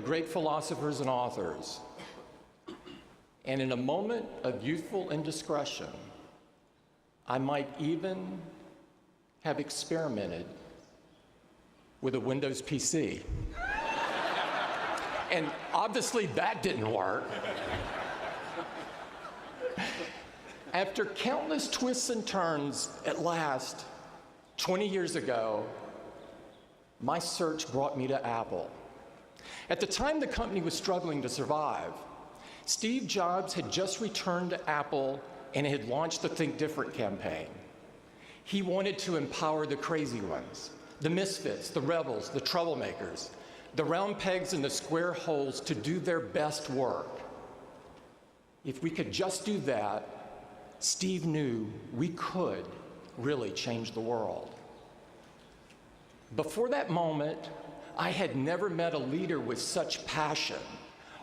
great philosophers and authors. And in a moment of youthful indiscretion, I might even have experimented with a Windows PC. And obviously that didn't work. After countless twists and turns, at last, 20 years ago, my search brought me to Apple. At the time, the company was struggling to survive. Steve Jobs had just returned to Apple and had launched the Think Different campaign. He wanted to empower the crazy ones, the misfits, the rebels, the troublemakers, the round pegs and the square holes to do their best work. If we could just do that, Steve knew we could really change the world. Before that moment, I had never met a leader with such passion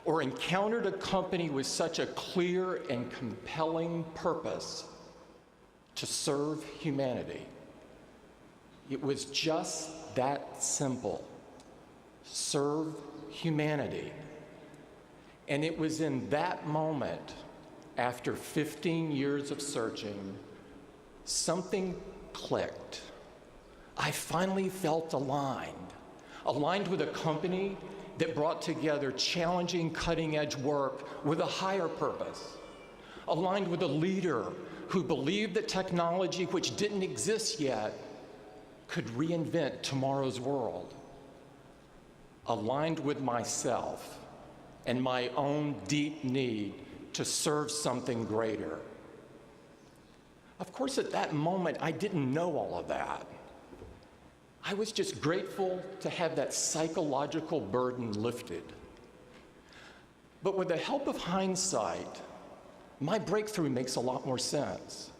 or encountered a company with such a clear and compelling purpose to serve humanity. It was just that simple. Serve humanity. And it was in that moment, after 15 years of searching, something clicked. I finally felt aligned with a company that brought together challenging, cutting-edge work with a higher purpose, aligned with a leader who believed that technology, which didn't exist yet, could reinvent tomorrow's world, aligned with myself and my own deep need to serve something greater. Of course, at that moment, I didn't know all of that. I was just grateful to have that psychological burden lifted. But with the help of hindsight, my breakthrough makes a lot more sense.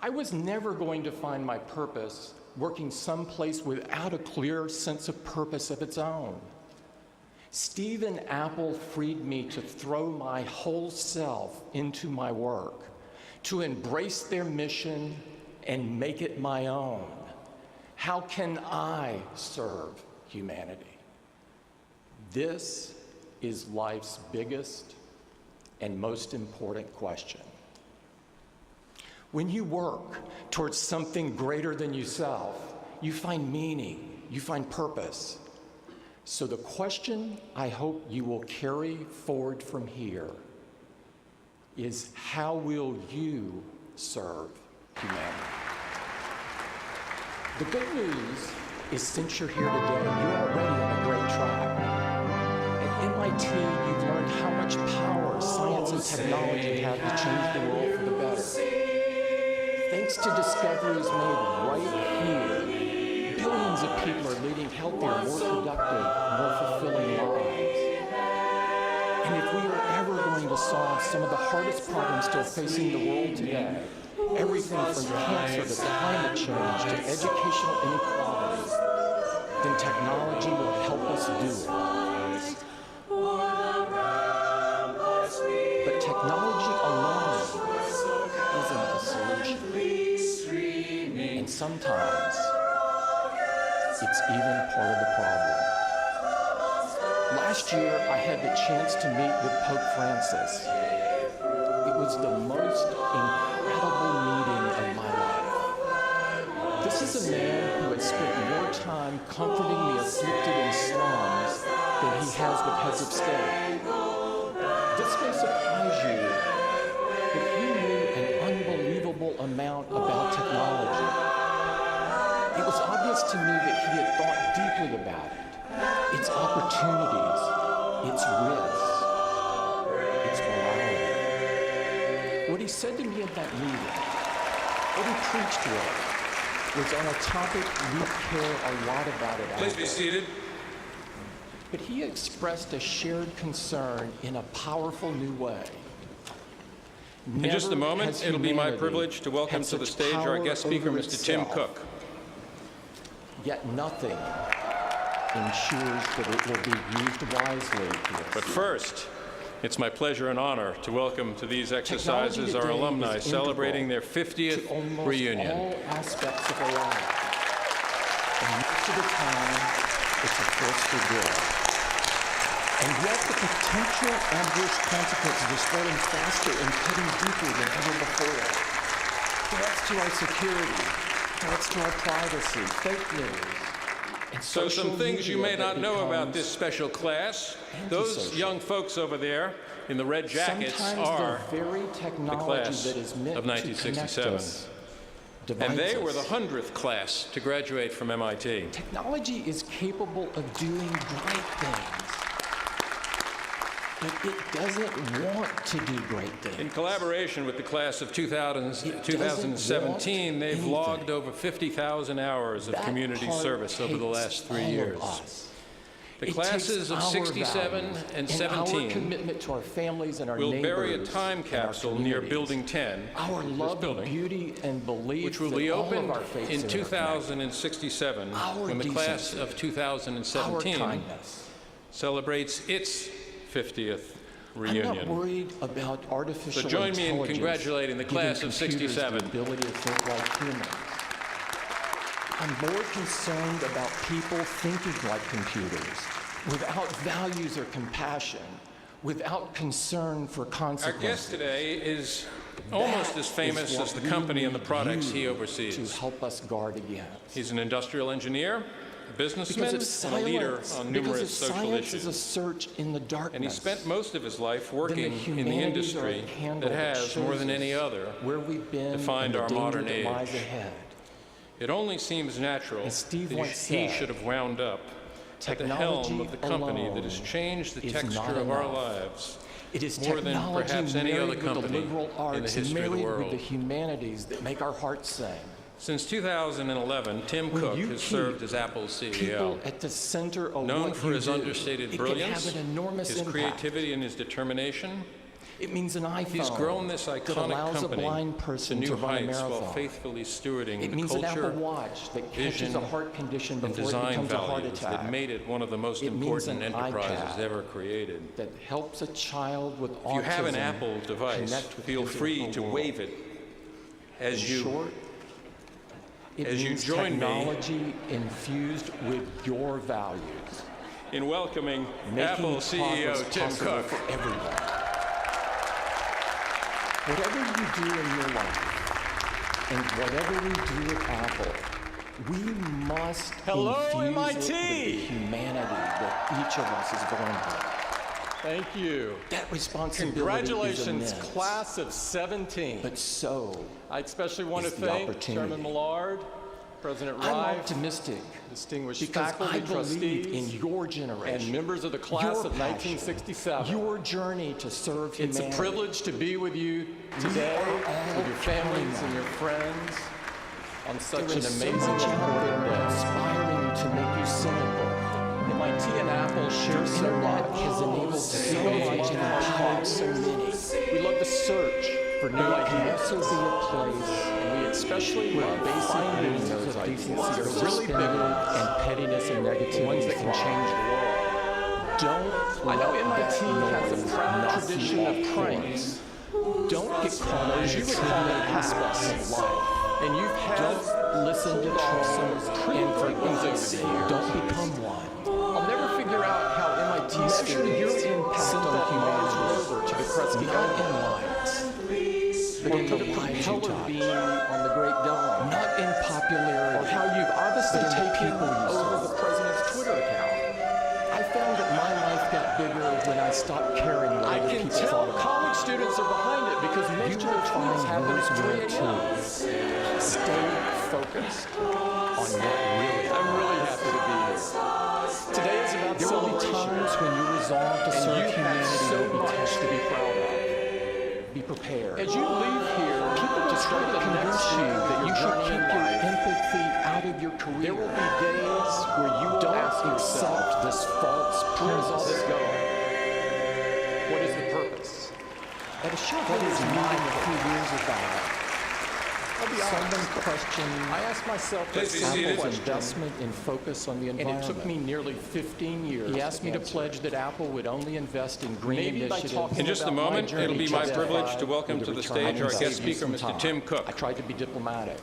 I was never going to find my purpose working someplace without a clear sense of purpose of its own. Steve and Apple freed me to throw my whole self into my work, to embrace their mission and make it my own. How can I serve humanity? This is life's biggest and most important question. When you work towards something greater than yourself, you find meaning, you find purpose. So the question I hope you will carry forward from here is, how will you serve humanity? The good news is, since you're here today, you're already on a great track. At MIT, you've learned how much power science and technology have to change the world for the better. Thanks to discoveries made right here, billions of people are leading healthier, more productive, more fulfilling lives. And if we are ever going to solve some of the hardest problems still facing the world today, everything from cancer to climate change to educational inequality, then technology will help us do it. But technology alone isn't the solution. And sometimes it's even part of the problem. Last year, I had the chance to meet with Pope Francis. It was the most incredible meeting of my life. This is a man who has spent more time comforting the afflicted in slums than he has with heads of state. This may surprise you, but he knew an unbelievable amount about technology. It was obvious to me that he had thought deeply about it, its opportunities, its risks, its morality. What he said to me at that meeting, what he preached with, was on a topic we care a lot about at Apple. Please be seated. But he expressed a shared concern in a powerful new way. In just a moment, it'll be my privilege to welcome to the stage our guest speaker, Mr. Tim Cook. Yet nothing ensures that it will be used wisely. But first, it's my pleasure and honor to welcome to these exercises our alumni celebrating their 50th reunion. All aspects of our life. And most of the time, it's a force for good. And yet the potential adverse consequences are spreading faster and cutting deeper than ever before. Threats to our security, threats to our privacy, fake news. And So some things you may not know about this special class. Those antisocial. young folks over there in the red jackets Sometimes are the very technology class that is meant of to connect 1967. us and divides they were us. the 100th class to graduate from MIT. Technology is capable of doing great things, but it doesn't want to do great things. In collaboration with the class of 2017, want they've anything. logged over 50,000 hours of That community part service over the takes last 3 all of years. us. The It classes takes of our 67 values and our 17 commitment to our families and our will neighbors, bury a time and our capsule near communities. Building 10, Our this love of building, beauty and belief which will that be all of opened our faiths in are 2067 Our when the class decency, of our 2017 kindness. celebrates its 50th I'm reunion. not worried about artificial So join me in intelligence congratulating the giving class of computers 67. the ability to think like humans. I'm more concerned about people thinking like computers, without values or compassion, without concern for Our consequences. guest today is almost That as famous is what as the we company and the need products he you oversees. to help us guard against. He's an industrial engineer, a businessman, Because of and a leader silence, on because numerous of social science is a issues. search in the darkness. And he spent most of his life working in the humanities are a industry candle that has, shows more than us any other, where we've been defined and the our danger modern that lies age. ahead. It only seems natural As Steve that once he said, should have wound up at the helm of the company that has alone changed the is texture not of our enough. lives It is more than technology perhaps any married other with the company liberal in the arts, history of the married with world. the humanities that make our hearts sing. Since 2011, Tim When Cook you has keep served as Apple's CEO. People at the center of Known what for you his do, understated it brilliance, can have an enormous his impact. creativity, and his determination, It means an iPhone he's grown this that iconic allows a company blind to person new to run a heights while marathon. faithfully stewarding It the means an Apple culture Watch that catches vision, a heart condition and before it design becomes a heart values attack. that made it one of the most It means important an enterprises iPad ever created. that helps a child with autism If you have an Apple device, connect with feel his or free her to world. wave it In as you short, it as you means join me technology infused with your values, in welcoming making Apple CEO progress Tim possible Cook. for everyone. Whatever you do in your life, and whatever we do at Apple, we must Hello, infuse MIT. it with the humanity that each of us is born with. Thank you. That responsibility Congratulations, is immense, class of 17. but so I especially want to is the thank opportunity. Chairman Millard, President I'm Rife, optimistic distinguished because faculty, I believe in trustees, your generation, and members of the class your of passion, 1967. your journey to serve It's humanity. a privilege to be with you today, are all with your families counting and your friends, on such There an is so amazing much out there important day. inspiring you to make you cynical. MIT and Apple share so Internet much. has enabled so We much and empowered so many. We love the search for new But it can ideas. also be a place And we especially where love basic finding needs those of ideas decency that are are really big suspended ones, and pettiness and negativity ones that can thrive. change the world. Don't I know let MIT that has a noise proud knock tradition you of off pranks. Don't get caught up As in you the would call it, trivial aspects of life. And you've had Don't listen to trolls pretty and frequently over frequencies. the years. Don't become one. I'll never figure out how MIT Measure your students impact sent on that large humanity, rover to the Kresge not Garden, in lights, but or in put the a lives you propeller touch. beam on the Great Dome, Not in or popularity, how you've obviously but in the taken people you over serve. the president's Twitter account. I found that my life got bigger when I stopped caring what I other can people tell thought about college students are behind it because me. most You of will their tweets find happen yours at 3 there a.m. too. Stay focused on what really I'm really happy to be here. Today is about There will be celebration, times when your resolve to and serve you have humanity so will be much to tested. be proud of. Be prepared. As you leave here, People to will try start to the convince next you year that you should journey keep in your life, empathy out of your career. there will be days where you will Don't ask yourself, accept this false where is all premise. this going? What is the purpose? At a show that is mine a few years ago, I'll be someone honest. questioned I asked myself Please this be seated. simple Apple's question, investment in focus on the and environment. it took me nearly 15 years. He asked me to answer pledge it. that Apple would only invest in green Maybe by initiatives. talking In just a about my moment, journey it'll be my today, privilege to welcome with to a the return stage our on guest savings speaker, some Mr. time. Tim Cook. I tried to be diplomatic.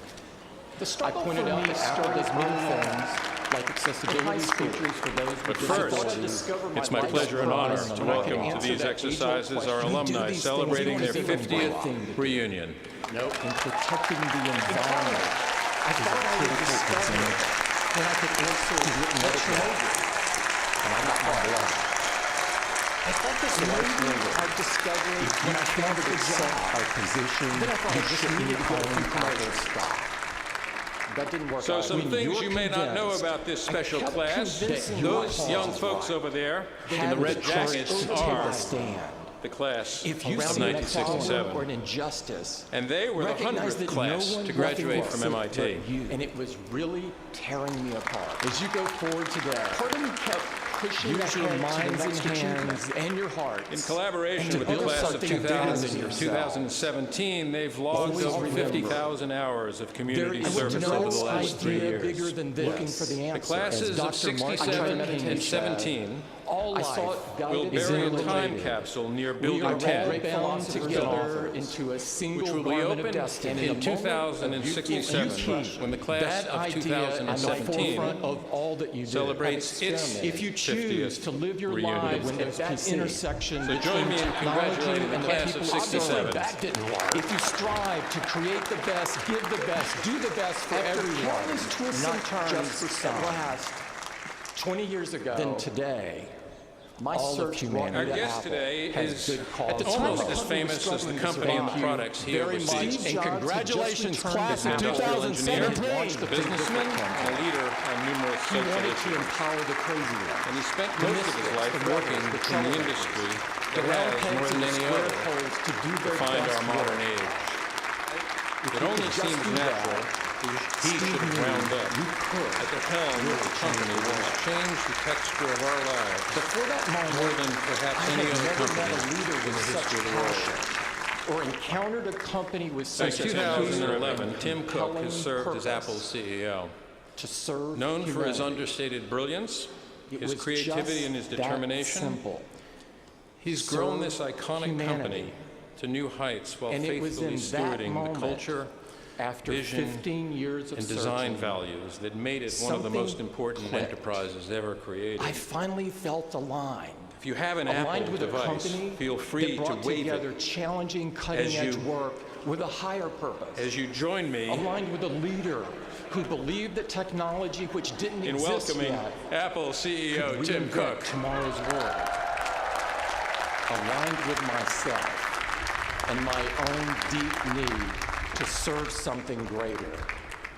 The I struggle pointed for out me that Apple does started many early on. things like accessibility features for those with But disabilities. first, it's my pleasure and honor to welcome to these exercises our alumni celebrating their 50th reunion. Nope. And protecting the environment. I thought I would discover when I could answer what's your major? And I'm not going to lie. I thought this maybe I'd discover when I found a good job. Our position, Then I thought you I just shouldn't needed to own go through our stock. That didn't work So out. some When things you're you may not know convinced, about this special kept class. convincing Those my young cause folks was over there in Have the red courage jackets to take are a stand. the class If you of see an injustice or 1967. an injustice, And they were the recognize 100th that class no one to graduate nothing from was MIT. but you. And it was really tearing me apart. As you go forward today, part of me kept pushing Use your ahead to the minds and next achievement. hands and your hearts. In collaboration to with the build class of something bigger than 2017, they've logged Always over remember, 50,000 hours of There community is service no over the last 3 idea years. bigger than this. Looking for the answer. The classes As of Dr. Martin 67 Luther King and said, 17 All I life saw it will guided is bury a related. time capsule near we Building are all 10, bound philosophers and together authors, into a single which will be garment of opened destiny. in 2067, when the class that of idea at the 2017 forefront of all that you do. celebrates its If you choose 50th to live your reunion. lives at that intersection So join between me in technology congratulating the and class people, of 67. obviously that didn't work. If you strive to create the best, give the best, do the best for everyone, countless twists not and turns, just for some. at last, 20 years ago, Then today, my all of search brought humanity Our me to guest Apple. today has is good cause At the to time, almost the as company was famous as the struggling to company and the survive. products he Very much. oversees. And Steve Jobs congratulations, had just class returned of to Industrial engineer, 2017. businessman, and a leader on numerous He social wanted to issues. empower the crazy ones. And he spent most of his life working in the industry that has, more than any other, to do their defined best our modern work. age. It only just seems do natural that, he should have wound up You could. at the helm of a company that has changed the texture of our lives Before that moment, more than perhaps I any had other never met company a leader in the with such history of the world. passion or encountered a company with Since such a 2011, Tim Cook compelling has served as purpose Apple's CEO. to serve Known for his humanity. understated brilliance, It his was creativity, just and his that determination, simple. he's grown this Serve iconic humanity. company to new heights while And it was faithfully in that stewarding the moment, culture After vision, 15 years of and design searching, values that made it one of the something most important clicked. enterprises ever created. I finally felt aligned. If you have an Aligned Apple with a device, company feel free that to brought wave together it challenging, cutting-edge you- work with a higher purpose. as you join me Aligned with a leader who believed that technology, which didn't in exist welcoming yet, Apple CEO could Tim reinvent Cook. tomorrow's world. Aligned with myself and my own deep need to serve something greater.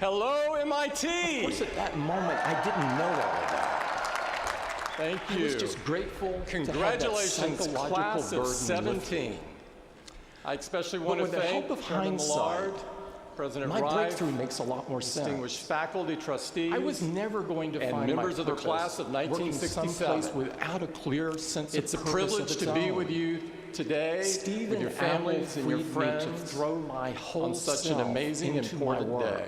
Hello, Of MIT! course, at that moment, I didn't know all of that. Thank I you. was just grateful Congratulations, to have that psychological class of burden 17. I especially want to with the thank help of Chairman hindsight, Millard, President My Reif, breakthrough makes a lot more distinguished sense. faculty, trustees, I was never going to and find members my of the purpose class of working 1967. someplace without a clear sense It's a of purpose privilege of to its be own. with you today, Steve with your families and your friends, to throw my whole on such an self amazing, into important my work, day.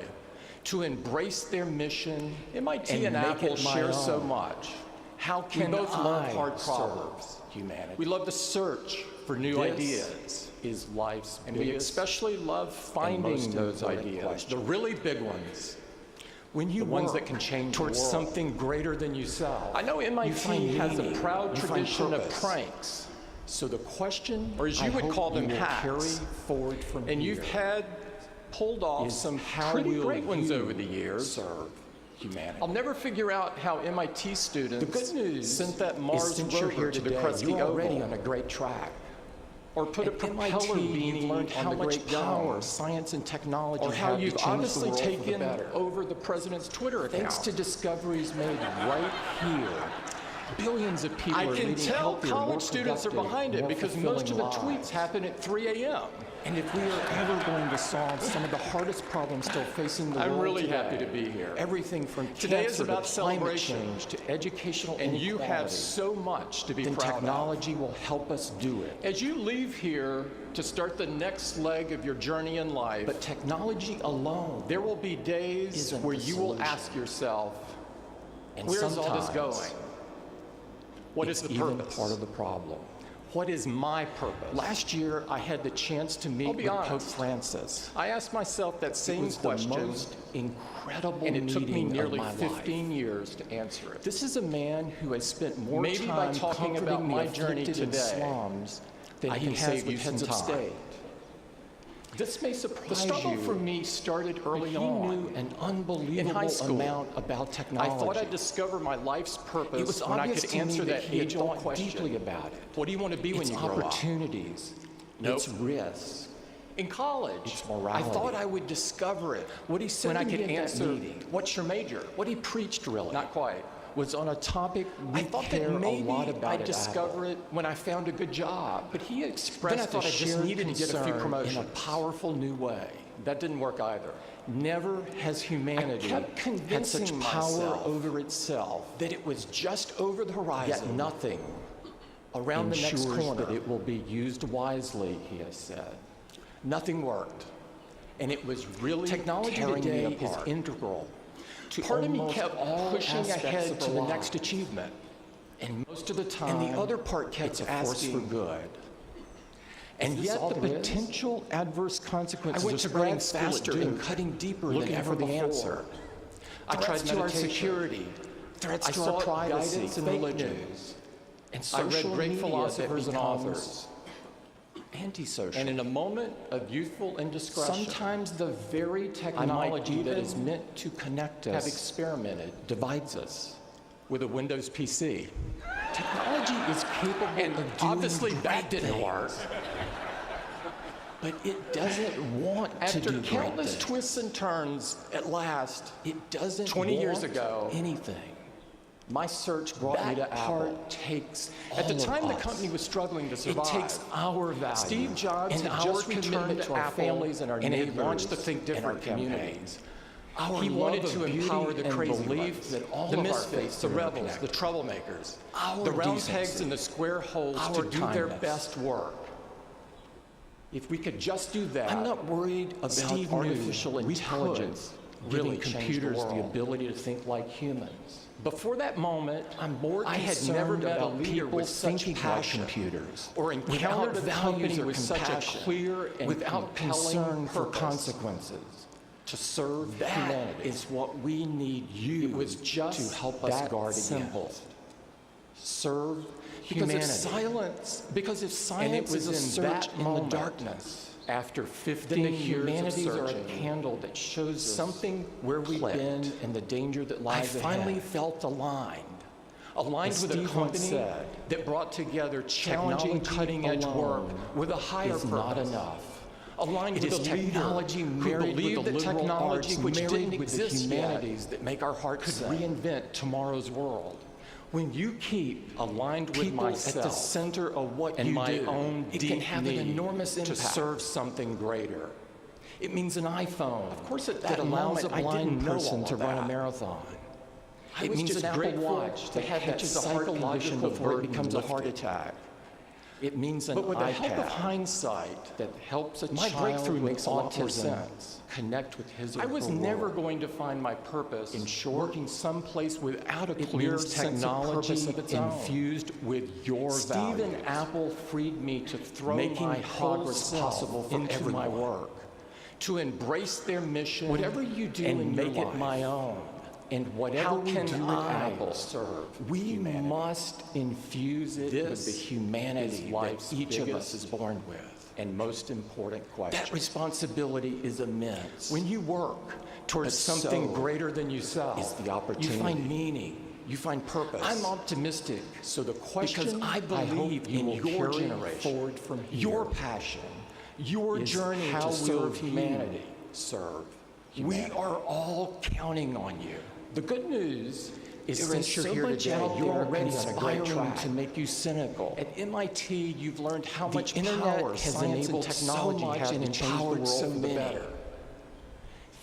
to embrace their mission MIT and make Apple it my share so own. much. How We can both I love hard serve problems. humanity? We love to search for new This ideas. is life's And we biggest especially love most finding those important ideas, question. the really big ones. when you the ones work that can change the towards world. something greater than yourself. I know you MIT find has a meaning, proud you find tradition of purpose. pranks, So the question, or as you I would hope call them, you will hacks. carry forward from and here you've had pulled off is some how pretty will great ones you over the years. serve humanity. I'll never figure out how MIT students The good news sent that is Mars since you're rover here to the today, Krusty you're already Oval, on a great track. or put a At propeller MIT, beanie you've learned on how the much Great power Dome, science and technology or how have you've to change honestly the world for the taken better. over the president's Twitter account. Thanks to discoveries made right here, billions of people I are can leading tell healthier, more college students are productive, behind it more because most of the fulfilling tweets lives. happen at 3 a.m. And if we are ever going to solve some of the hardest problems still facing the I'm world really today, happy to be here. everything from Today is cancer about to climate celebration. change to educational And you have inequality, so much to be then proud of. technology will help us do it. As you leave here to start the next leg of your journey in life, But technology alone, there will be days isn't where the you will solution. ask yourself, and where's all this sometimes going? What is it's the even purpose? part of the problem. What is my purpose? Last year, I had the chance to meet I'll be with Pope honest. Francis. I asked myself that It same was the question, most incredible and it took me meeting nearly of my 15 life. years to answer it. This is a man who has spent more Maybe by time talking about comforting my the journey afflicted in today, slums than I he can has save you with some heads of time. state. This may surprise The struggle you, for me started early he on. knew An unbelievable in high school. amount about I technology. thought I'd discover my life's purpose It was when I obvious could to me answer that that he had age-old thought question. deeply about it. What do you want to be when It's you grow up? opportunities. Nope. It's risk. In college, It's morality. I thought I would discover it What he said when I to me could in that answer, meeting, what's your major? what he preached really, Not quite. was on a topic we I thought care that a maybe lot about I'd at discover Apple. it when I found a good job. But he expressed Then I thought a I just shared needed to get a few concern promotions. in a powerful new way. That didn't work either. Never has humanity I kept had convincing such power myself over itself, that it was just over the yet horizon, nothing around the next ensures corner. that it will be used wisely, he has said. Nothing worked. And it was really Technology tearing today me is apart. integral to Part of me almost kept all pushing aspects ahead of to our the lives. next achievement. And most of the time, And the other part kept it's a force for asking, good. And this yet all the there is? potential adverse consequences I went of to spreading grad school at faster Duke, and cutting deeper looking than ever for the before. answer. I Threats tried to our meditation, security, threats I to our sought privacy, guidance in fake religion. news, and I read social great media philosophers that and becomes authors. antisocial. And in a moment of youthful indiscretion, Sometimes the very technology that is meant to connect have us experimented divides us. with a Windows PC. Technology is capable And of doing obviously great that didn't things, work. but it doesn't want to After do countless great things. twists and turns, at last, It doesn't 20 years want ago, anything. My search brought me that to part Apple. Takes at the all of time the us. company was struggling to It survive. takes our value Steve Jobs and had our just returned commitment to our Apple families and our and neighbors had launched the Think and our Different campaign. communities. Our He love wanted of to beauty empower the and crazy belief ones, that all the of our misfits, faiths the are rebels, the interconnected. troublemakers, Our the round decency, pegs in the square holes our to do their kindness. best work. If we could just do that, I'm not worried about Steve knew artificial we intelligence could giving really change the computers the world. ability to think like humans. before that moment, I'm more I had concerned never met a about leader people with such thinking like passion computers, or without encountered a values company or with such a compassion, clear and without compelling concern for purpose consequences. to serve That humanity. is what we need you It was just to help us that guard simple. against. Serve Because humanity. if silence, Because if and science it was is a in search that in moment, the darkness, after then 15 the years of humanities are a searching, candle that shows us something where we've clicked. been and the danger that I lies finally ahead. felt aligned. Aligned As with a Steve once company said, that brought together challenging, technology cutting-edge work alone with a higher is purpose. not enough. Aligned It with is a leader technology who married believed with the that liberal technology, arts, which married didn't with the exist humanities yet, that make our hearts could sing. reinvent tomorrow's world. When you keep aligned with People myself at the center of what and you my do, own it deep can have an need enormous to impact. serve something greater. It means an iPhone, Of course, at that that allows moment, a I blind didn't know person all to of run a that. marathon. I It was means just an Apple grateful Watch to that have that catches a heart condition psychological before it burden becomes a heart lifted. attack. It means an But with the iPad help of hindsight, that helps a my child breakthrough with makes a lot more autism sense. connect with his or I was her never world. going to find my purpose In short, working someplace without a It clear means sense of technology purpose of its own. infused with your Steve values, and Apple freed me to throw making my whole progress self possible for into my everyone. work, to embrace their mission, Whatever you do and in make your it life, my own. and whatever How we can do I at Apple, serve we humanity? must infuse it with This the humanity is life's that each of us biggest is born with. and most important question. That responsibility is immense. When you work towards But something so greater than yourself, is the opportunity. you find meaning, you find purpose. I'm optimistic So the question because I believe hope you in will your carry generation, forward from your here passion, your is journey how to we serve will humanity. Serve humanity. We are all counting on you. The good news is There since is you're so here much today, out you're there already on a great conspiring track. to make you cynical. At MIT, you've learned how The much internet power has science enabled and so technology much has and to change the empowered world so for the many. better.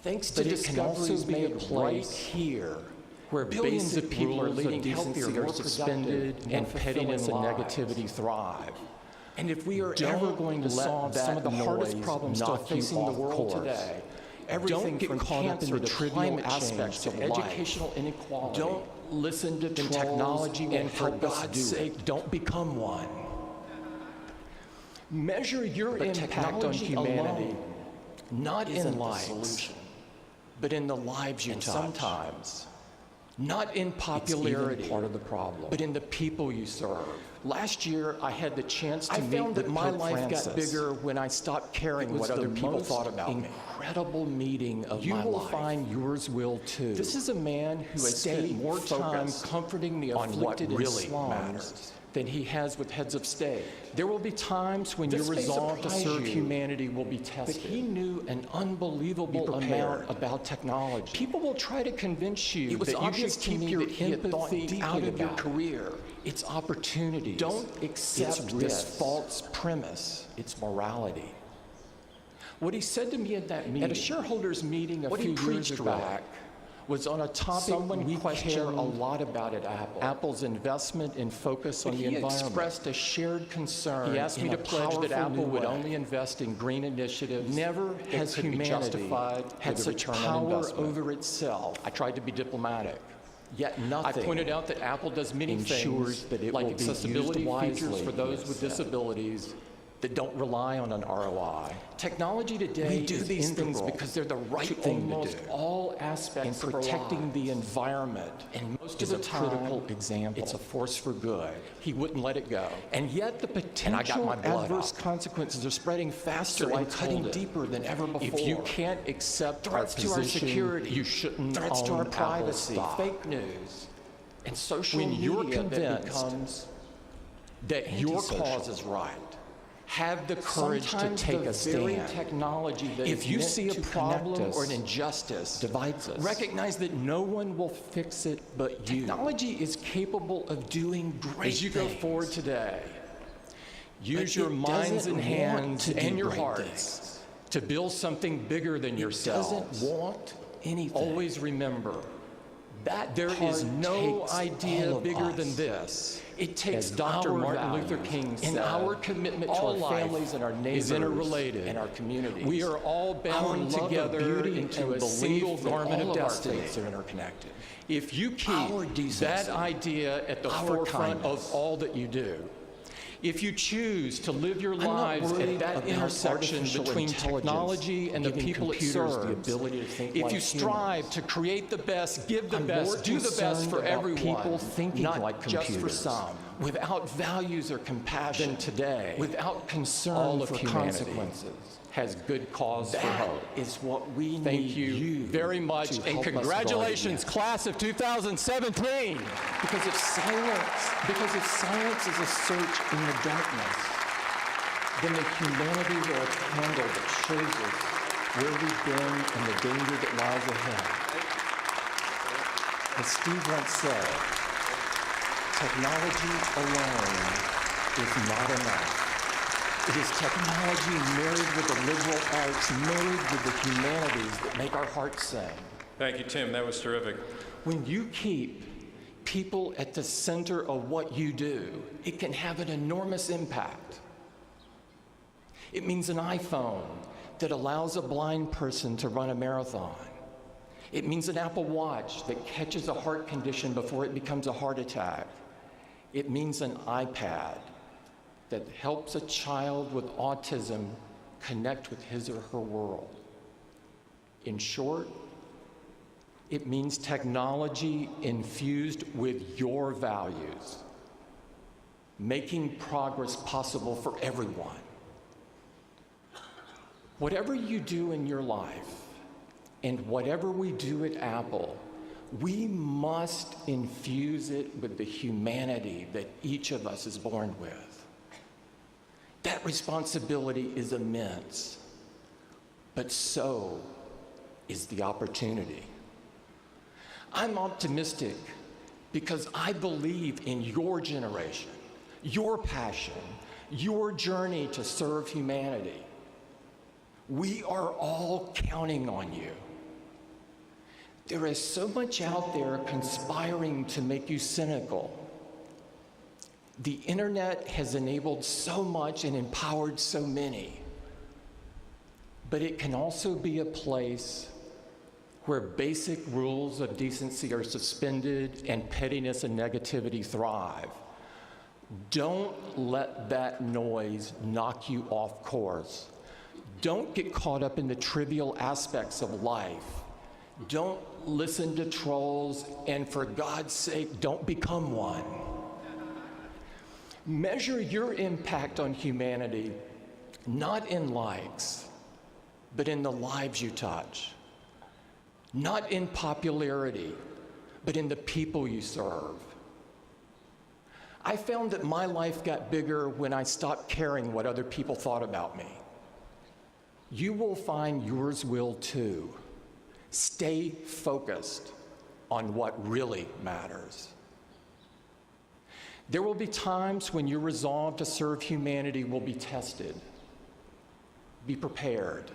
Thanks But to it can also discoveries be a made right place here, where billions basic of people are rules of leading decency healthier, are more suspended productive, and more pettiness and fulfilling negativity lives. thrive. And if we are Don't ever going to let solve that some of the hardest noise problems still knock you facing the off world course. today, Everything don't get from caught up cancer in the to trivial climate aspects change of to life. educational inequality. Don't listen to Then trolls, technology will and for help us God's do sake, it. don't become one. Measure your But impact on technology humanity, alone not isn't in the likes, solution. but in the lives you And touch. sometimes Not in popularity, it's even part of the problem. but in the people you serve. Last year, I had the chance to I meet found that that my Pope life got Francis bigger when I stopped caring was what other the people most thought about me. incredible meeting of You my will life. find yours will too. This is a man who has Stay spent more time focused comforting the on what afflicted really and slums matters. than he has with heads of state. There will be times when your This may resolve to surprise serve you, humanity will be but tested. he knew an Be unbelievable prepared. amount about technology. People will try to convince you It was that you obvious should to keep me your that he had thought empathy deeply out of your about it. career. It's opportunities. Don't accept It's this risks. false premise. It's morality. What he said to me at that meeting, At a shareholders meeting a what few he preached years back, back, was on a topic someone we care a questioned lot about at Apple. Apple's investment and focus on But the he environment. expressed a shared concern. He asked me in to a pledge that powerful Apple new would way. only invest in green initiatives. Never that has could be humanity justified had with a such return on power investment. over itself. I tried to be diplomatic. Yet I nothing pointed out that Apple does many ensures things, that it like will be used accessibility features wisely, for those he with said. disabilities, that don't rely on an ROI. Technology today We do is these things integral because they're the right to thing to almost do. all And aspects of our protecting lives. the environment And most is of a the time, critical example. it's a force for good. He wouldn't let it go. And yet the potential my blood adverse up. consequences are spreading faster So I and cutting told it, deeper than ever before. If you can't accept Threats our to our position, security, you shouldn't threats to own our Apple privacy, stock. fake news, and social When media you're that convinced becomes that your antisocial. cause is right, have the courage Sometimes to take the a very stand. technology that If is you meant see a to problem connect or us an injustice, divides us. recognize that no one will fix it but you. Technology is capable of doing great As you go things. forward today, use But your it minds doesn't and want hands to do and your great hearts things. to build something bigger than It yourselves. doesn't want anything. Always remember that there is part no takes idea all of bigger us. than this. It takes As Dr. our Martin Luther values King and said, our commitment to all our life families and our neighbors is interrelated. and our communities. We are all bound Our love of together beauty into and a belief single that garment all of of our destiny. faiths are interconnected. If you keep Our decency, that idea at the our forefront kindness. of all that you do, if you choose to live your not lives worried at that about intersection artificial between intelligence technology and the giving people it computers serves, the ability to think if like you strive humans. to create the best, give the I'm best, more do the best concerned for about everyone, people thinking not like just for computers, some, without values or compassion, then today, without concern all of for humanity consequences. has good cause for That hope. is what we Thank need you very much, to and help us guard congratulations, against. class of 2017. Because if silence is a search in the darkness, then the humanity or a candle that shows us where we've been and the danger that lies ahead. As Steve once said, technology alone is not enough. It is technology married with the liberal arts, married with the humanities that make our hearts sing. Thank you, Tim. That was terrific. When you keep people at the center of what you do, it can have an enormous impact. It means an iPhone that allows a blind person to run a marathon. It means an Apple Watch that catches a heart condition before it becomes a heart attack. It means an iPad that helps a child with autism connect with his or her world. In short, it means technology infused with your values, making progress possible for everyone. Whatever you do in your life, and whatever we do at Apple, we must infuse it with the humanity that each of us is born with. That responsibility is immense, but so is the opportunity. I'm optimistic because I believe in your generation, your passion, your journey to serve humanity. We are all counting on you. There is so much out there conspiring to make you cynical. The internet has enabled so much and empowered so many. But it can also be a place where basic rules of decency are suspended and pettiness and negativity thrive. Don't let that noise knock you off course. Don't get caught up in the trivial aspects of life. Don't listen to trolls, and for God's sake, don't become one. Measure your impact on humanity not in likes, but in the lives you touch. Not in popularity, but in the people you serve. I found that my life got bigger when I stopped caring what other people thought about me. You will find yours will too. Stay focused on what really matters. There will be times when your resolve to serve humanity will be tested. Be prepared.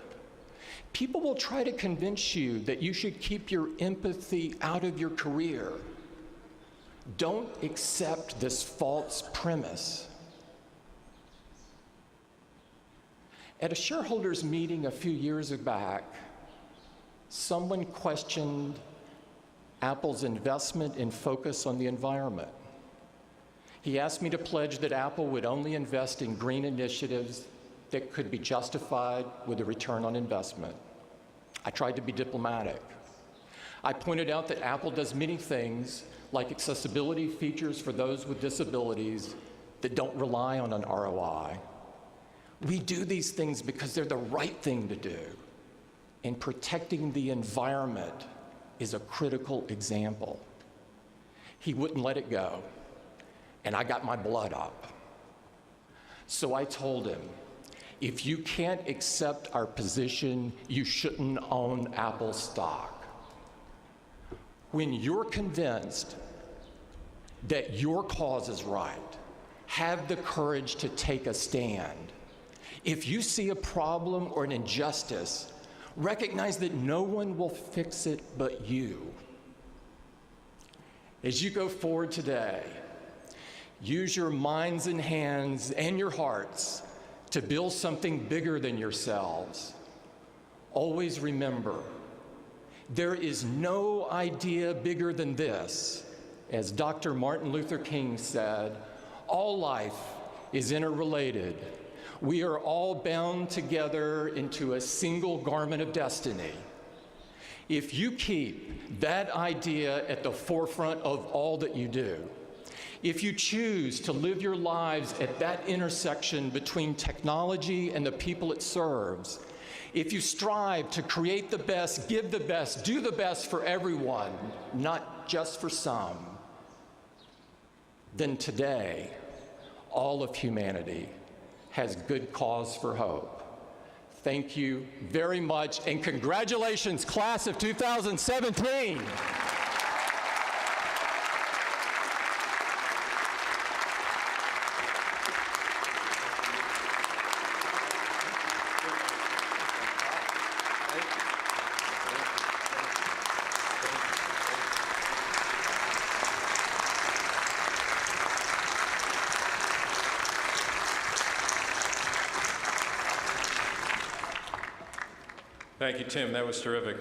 People will try to convince you that you should keep your empathy out of your career. Don't accept this false premise. At a shareholders meeting a few years back, someone questioned Apple's investment and focus on the environment. He asked me to pledge that Apple would only invest in green initiatives that could be justified with a return on investment. I tried to be diplomatic. I pointed out that Apple does many things, like accessibility features for those with disabilities, that don't rely on an ROI. We do these things because they're the right thing to do, and protecting the environment is a critical example. He wouldn't let it go, and I got my blood up. So I told him, if you can't accept our position, you shouldn't own Apple stock. When you're convinced that your cause is right, have the courage to take a stand. If you see a problem or an injustice, recognize that no one will fix it but you. As you go forward today, use your minds and hands and your hearts to build something bigger than yourselves. Always remember, there is no idea bigger than this. As Dr. Martin Luther King said, all life is interrelated. We are all bound together into a single garment of destiny. If you keep that idea at the forefront of all that you do, if you choose to live your lives at that intersection between technology and the people it serves, if you strive to create the best, give the best, do the best for everyone, not just for some, then today, all of humanity has good cause for hope. Thank you very much, and congratulations, class of 2017. Thank you, Tim. That was terrific.